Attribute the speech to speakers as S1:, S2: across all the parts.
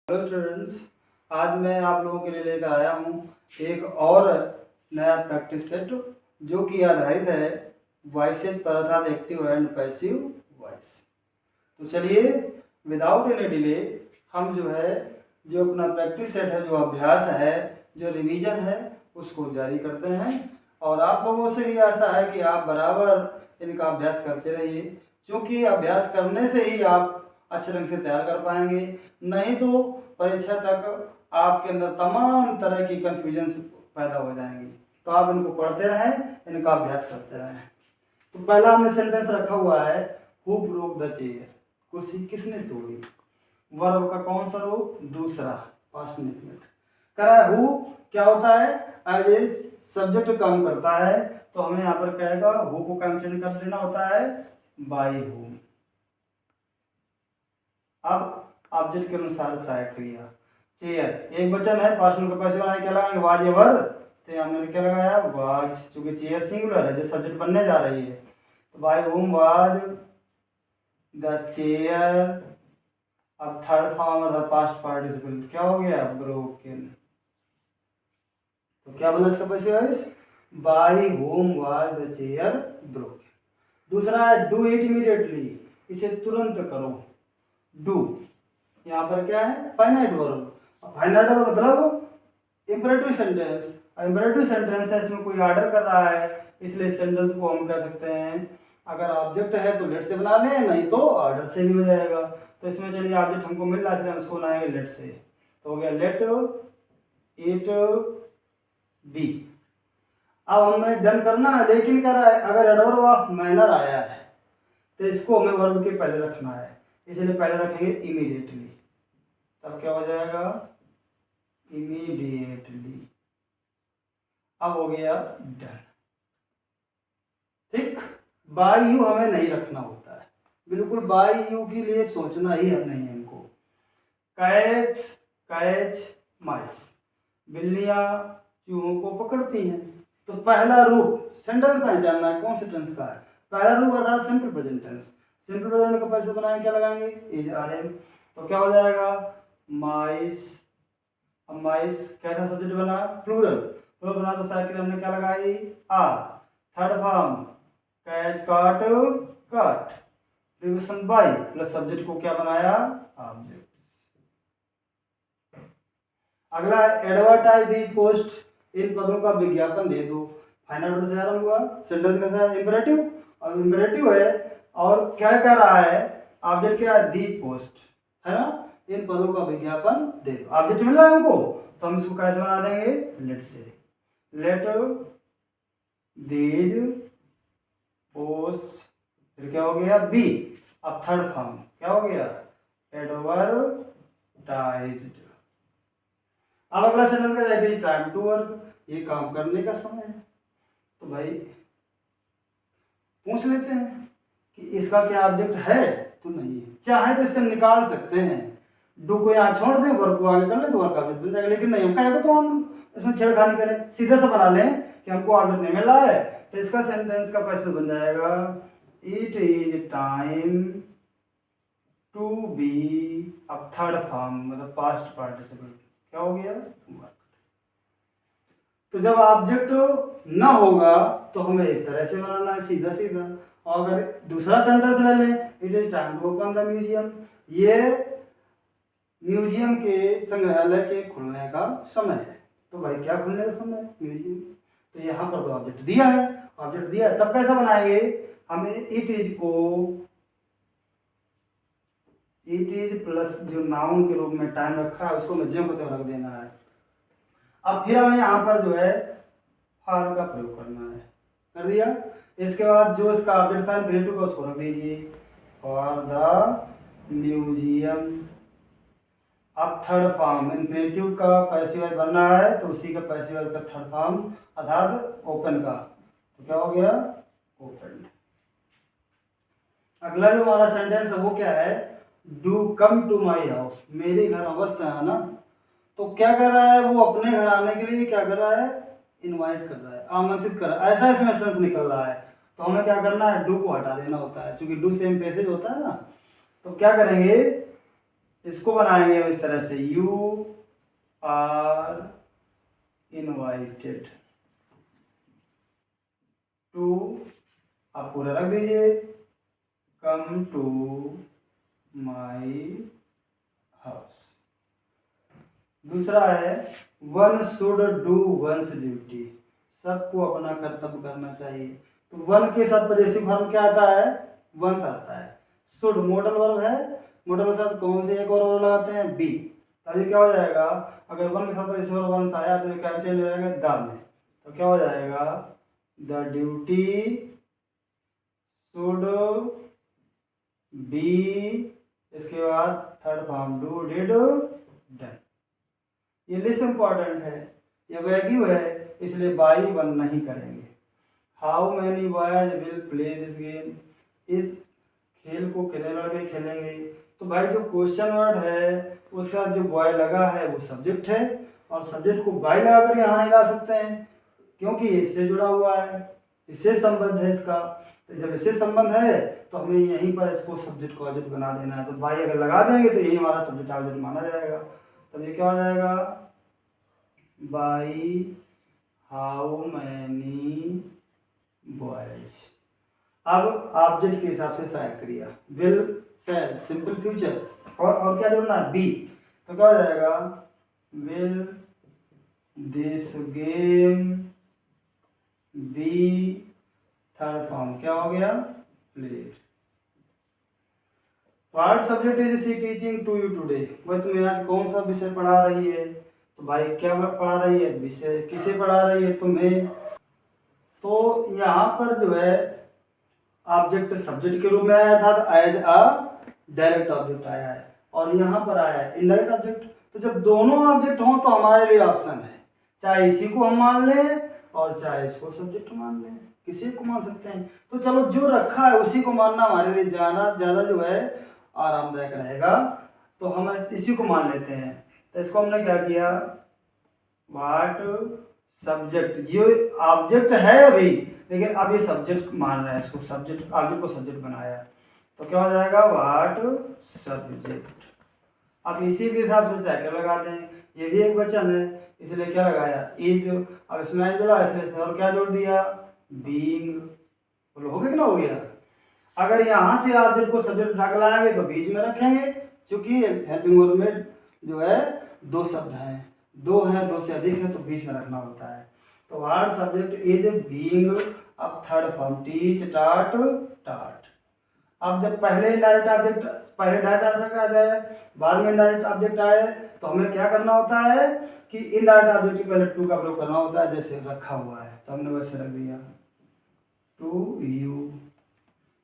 S1: Hello students, आज मैं आप लोगों के लिए लेकर आया हूँ एक और नया प्रैक्टिस सेट जो कि आधारित है वॉइसेज पर अर्थात एक्टिव एंड पैसिव वॉइस। तो चलिए विदाउट एनी डिले हम जो अपना प्रैक्टिस सेट है, जो अभ्यास है, जो रिवीजन है, उसको जारी करते हैं। और आप लोगों से भी आशा है कि आप बराबर इनका अभ्यास करते रहिए, क्योंकि अभ्यास करने से ही आप अच्छे ढंग से तैयार कर पाएंगे। नहीं तो परीक्षा तक आपके अंदर तमाम तरह की कन्फ्यूजन पैदा हो जाएंगी। तो आप इनको पढ़ते रहें, इनका अभ्यास करते रहें। तो पहला हमने सेंटेंस रखा हुआ है, हु ब्रोक द चेयर, कुर्सी किसने तोड़ी। वर्ब का कौन सा रूप? दूसरा, पास्ट इंडेफिनिट। करा हु क्या होता है? एज ए सब्जेक्ट काम करता है, तो हमें यहाँ पर कहेगा हु को काम चेंज कर देना होता है बाई हु। अब ऑब्जेक्ट के अनुसार सहायक क्रिया। चेयर एक वचन है, पार्षण का पैसे बनाए क्या लगाएंगे? Was ever. तो हमने क्या लगाया? वाज, चूंकि चेयर सिंगुलर है जो सब्जेक्ट बनने जा रही है। तो by whom was the chair. अब थर्ड फॉर्म अर्थात पास्ट पार्टिसिपल क्या हो गया? ब्रोकन। तो क्या बना इसका पैसे wise? By whom was the chair broken. दूसरा है डू इट इमीडिएटली, इसे तुरंत करो। डू यहाँ पर क्या है? Finite verb. फाइनाइट वर्ब मतलब इंपरेटिव सेंटेंस। इंपरेटिव सेंटेंस है, इसमें कोई ऑर्डर कर रहा है, इसलिए सेंटेंस को हम कह सकते हैं, अगर ऑब्जेक्ट है तो लेट से बना लें, नहीं तो ऑर्डर से भी हो जाएगा। तो इसमें चलिए ऑब्जेक्ट हमको मिल रहा है, इसलिए हम इसको बनाएंगे लेट से। तो हो गया लेट इट बी। अब हमें डन करना है, लेकिन क्या रहा है? अगर एडवर्ब ऑफ मैनर आया है तो इसको हमें वर्ब के पहले रखना है, इसलिए पहले रखेंगे इमीडिएटली। तब क्या हो जाएगा? इमीडिएटली। अब हो गया डन। ठीक। बाय यू हमें नहीं रखना होता है, बिल्कुल बाय यू के लिए सोचना ही हम नहीं है हमको। कैट्स कैच माइस, बिल्लियां चूहों को पकड़ती हैं। तो पहला रूप सेंटेंस पहचानना है, कौन से टेंस का है? पहला रूप अर्थात simple present tense. Simple present का पैसे बनाए क्या लगाएंगे? Is are am. तो क्या हो जाएगा? माइस। अब माइस कैसा सब्जेक्ट बना? प्लूरल। प्लूरल बना तो साइकिल हमने क्या लगाई? आर। थर्ड फॉर्म कैच काट काट, प्रीपोजिशन बाय प्लस सब्जेक्ट को क्या बनाया? ऑब्जेक्ट। अगला एडवर्टाइज दी पोस्ट, इन पदों का विज्ञापन दे दो। फाइनल से आरंभ हुआ, सेंटेंस का है इंपरेटिव, और इंपरेटिव है और क्या कह रहा है? ऑब्जेक्ट क्या है? दी पोस्ट है ना, इन पदों का विज्ञापन दे दो। ऑब्जेक्ट मिल रहा है हमको, तो हम इसको कैसे बना देंगे? लेट से। लेट दीज पोस्ट, फिर क्या हो गया? बी। अब थर्ड फॉर्म क्या हो गया? एडवर्टाइज्ड। अब अगला सेंटेंस का है टाइम टू वर्क, ये काम करने का समय है। तो भाई पूछ लेते हैं कि इसका क्या ऑब्जेक्ट है? तो नहीं है। चाहे तो इससे निकाल सकते हैं, डू को यहाँ छोड़ दें, वर्क को आगे कर ले तो वर्क ऑब्जेक्ट बन जाएगा। लेकिन नहीं, हम कहेगा तो हम इसमें छेड़खानी करें, सीधे से बना लें कि हमको ऑब्जेक्ट नहीं मिल रहा है। तो इसका सेंटेंस का पैसे बन जाएगा it is time to be. अब थर्ड फॉर्म मतलब पास्ट पार्टिसिपल क्या हो गया? वर्क। तो जब ऑब्जेक्ट ना होगा तो हमें इस तरह से बनाना है, सीधा सीधा। और अगर दूसरा सेंटेंस ले लें, it is time to open the museum, ये म्यूजियम के संग्रहालय के खुलने का समय है। तो भाई क्या खुलने का समय है? म्यूजियम। तो यहाँ पर तो ऑब्जेक्ट दिया है, ऑब्जेक्ट दिया है, तब कैसा बनाएंगे? हमें इट इज को इट इज प्लस जो नाउन के रूप में टाइम रखा है उसको मध्यम होते रख देना है। अब फिर हमें यहाँ पर जो है फॉर का प्रयोग करना है, कर दिया। इसके बाद जो इसका ऑब्जेक्ट था इम्परेटिव का उसको रख दीजिए, फॉर द म्यूजियम। अब थर्ड फॉर्म इम्परेटिव का पैसिव वॉइस बनना है, तो उसी का पैसिव वॉइस का थर्ड फॉर्म अर्थात ओपन का। तो क्या हो गया? ओपन। अगला जो हमारा सेंटेंस है वो क्या है? Do come to my house, मेरे घर अवश्य आना। तो क्या कर रहा है वो? अपने घर आने के लिए क्या कर रहा है? इनवाइट कर रहा है, आमंत्रित कर रहा है, ऐसा इसमें सेंस निकल रहा है। तो हमें क्या करना है? डू को हटा देना होता है, क्योंकि डू सेम पैसेज होता है ना। तो क्या करेंगे? इसको बनाएंगे हम इस तरह से, यू आर इनवाइटेड टू, आप पूरा रख दीजिए, कम टू माई हाउस। दूसरा है one should do once duty, सबको अपना कर्तव्य करना चाहिए। तो वन के साथ पजेसिव फॉर्म क्या आता है, वंस आता है। शुड मॉडल वर्ब है, मॉडल के साथ कौन से एक और वर्ब लगाते हैं, बी, तभी क्या हो जाएगा, अगर वन के साथ पजेसिव वर्ब वंस आया तो ये क्या चेंज हो जाएगा, द में, तो क्या हो जाएगा, द ड्यूटी शुड बी, इसके बाद third form do did done. ये लिस्ट इंपॉर्टेंट है, ये वैल्यू है, इसलिए बाई वन नहीं करेंगे। How many boys will play this game, इस खेल को कितने लड़के खेलेंगे। तो भाई जो क्वेश्चन वर्ड है उसके साथ जो बॉय लगा है वो सब्जेक्ट है, और सब्जेक्ट को बाई लगा कर यहाँ नहीं ला सकते हैं क्योंकि ये इससे जुड़ा हुआ है, इससे संबंध है इसका। तो जब इससे संबंध है तो हमें यहीं पर इसको सब्जेक्ट को ऑब्जेक्ट बना देना है। तो बाई अगर लगा देंगे तो यही हमारा सब्जेक्ट ऑब्जेक्ट माना जाएगा। तब ये क्या हो जाएगा, बाई हाउ मैनी बॉयज। अब ऑब्जेक्ट के हिसाब से सहायक क्रिया, विल, शैल, सिंपल फ्यूचर, और क्या जोड़ना है, बी, तो क्या हो जाएगा, will this game be, third form क्या हो गया, played. What subject is she teaching to you today, भाई तुम्हें आज कौन सा विषय पढ़ा रही है। तो भाई क्या पढ़ा रही है, विषय, किसे पढ़ा रही है, तुम्हें। तो यहाँ पर जो है ऑब्जेक्ट सब्जेक्ट के रूप में आया था, एज अ डायरेक्ट ऑब्जेक्ट आया है, और यहाँ पर आया है इनडायरेक्ट ऑब्जेक्ट। तो जब दोनों ऑब्जेक्ट हों तो हमारे लिए ऑप्शन है, चाहे इसी को हम मान लें और चाहे इसको सब्जेक्ट मान लें, किसी को मान सकते हैं। तो चलो जो रखा है उसी को मानना हमारे लिए ज़्यादा जो है आरामदायक रहेगा, तो हम इसी को मान लेते हैं। तो इसको हमने क्या किया, व्हाट सब्जेक्ट, जो ऑब्जेक्ट है अभी, लेकिन अब ये सब्जेक्ट मान रहा है, इसको सब्जेक्ट, ऑब्जेक्ट को सब्जेक्ट बनाया, तो क्या हो जाएगा, व्हाट सब्जेक्ट। अब इसी के हिसाब से सेकंड लगा दें, ये भी एक वचन है इसलिए क्या लगाया, इज। अब इसमें जोड़ा इसलिए और क्या जोड़ दिया, बीइंग। बोलो हो गया कि ना हो गया। अगर यहाँ से ऑब्जेक्ट को सब्जेक्ट उठा कर लाएंगे तो बीच में रखेंगे, क्योंकि हेल्पिंग वर्ब में जो है दो शब्द हैं, दो हैं, दो से अधिक है तो बीच में रखना होता है। तो व्हाट सब्जेक्ट इज बीइंग, अब थर्ड फॉर्म टीच, टाट, टाट। अब जब पहले डायरेक्ट ऑब्जेक्ट आ जाए, बाद में डायरेक्ट ऑब्जेक्ट आए, तो हमें क्या करना होता है कि इनडायरेक्ट ऑब्जेक्ट के पहले टू का प्रयोग करना होता है, जैसे रखा हुआ है तो हमने वैसे रख दिया, टू यू,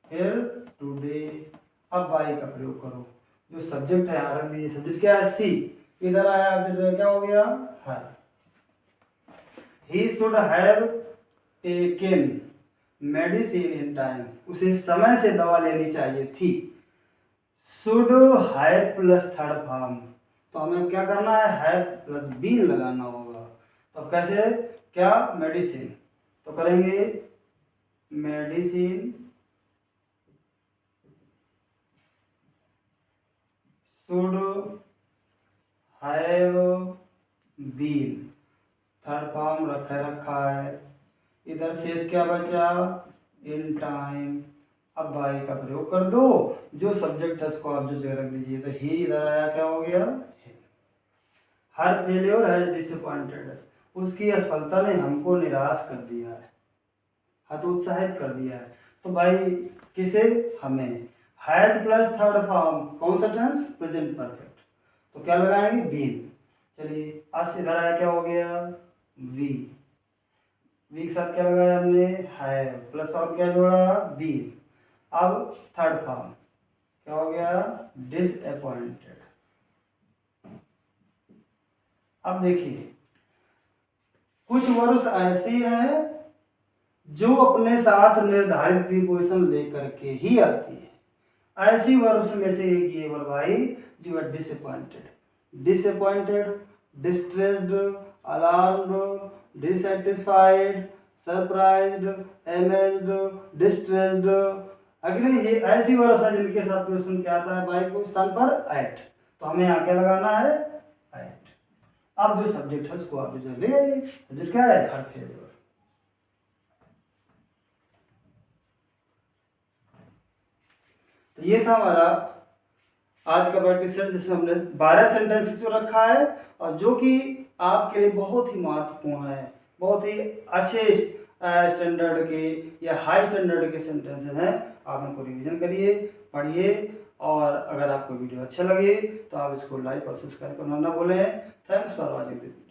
S1: फिर टुडे। अब बाई का प्रयोग करो, जो सब्जेक्ट है यहाँ रख दीजिए, सब्जेक्ट क्या है, सी, इधर आया ऑब्जेक्ट क्या हो गया, है। He should have taken medicine in time, उसे समय से दवा लेनी चाहिए थी। Should have plus third form, तो हमें क्या करना है, हैव प्लस बीन लगाना होगा। तो कैसे, क्या, मेडिसिन, तो करेंगे medicine should have been, third form रखा है। इधर शेष क्या बचा, इन टाइम। अब बाई का प्रयोग कर दो, जो सब्जेक्ट है उसको आप जो जगह रख दीजिए, तो ही इधर आया, क्या हो गया, हर फेल्योर है डिसअपॉइंटेड, उसकी असफलता ने हमको निराश कर दिया है, हतोत्साहित कर दिया है। तो भाई किसे, हमें। हैड प्लस थर्ड फॉर्म, कौन सा टेंस, प्रेजेंट परफेक्ट, तो क्या लगाएंगे, बीन। चलिए आज इधर आया, क्या हो गया, वी, वी के साथ क्या लगाया हमने, हैव, प्लस और क्या जोड़ा, बीन। अब थर्ड फॉर्म क्या हो गया, डिसअपॉइंटेड। अब देखिए कुछ वर्ड्स ऐसी हैं जो अपने साथ निर्धारित प्रीपोजिशन लेकर के ही आती है। ऐसी वर्ड्स में से एक ये वर्ब आई जो है disappointed, distressed, alarmed, dissatisfied, surprised, amazed, distressed. अगले ये ऐसी वर्ड्स हैं जिनके साथ प्रीपोजिशन क्या आता है, बाई को स्थान पर एट, तो हमें यहाँ क्या लगाना है, एट। अब जो सब्जेक्ट है उसको आप जो ले आइए। सब्जेक्ट क्या है, हर फेवर। तो ये था हमारा आज का प्रैक्टिस सेट, जिसमें हमने 12 सेंटेंस जो रखा है और जो कि आपके लिए बहुत ही महत्वपूर्ण है, बहुत ही अच्छे स्टैंडर्ड के या हाई स्टैंडर्ड के सेंटेंसेस हैं। आप इनको रिवीजन करिए, पढ़िए, और अगर आपको वीडियो अच्छा लगे तो आप इसको लाइक और सब्सक्राइब करना ना भूलें। Thanks for watching this.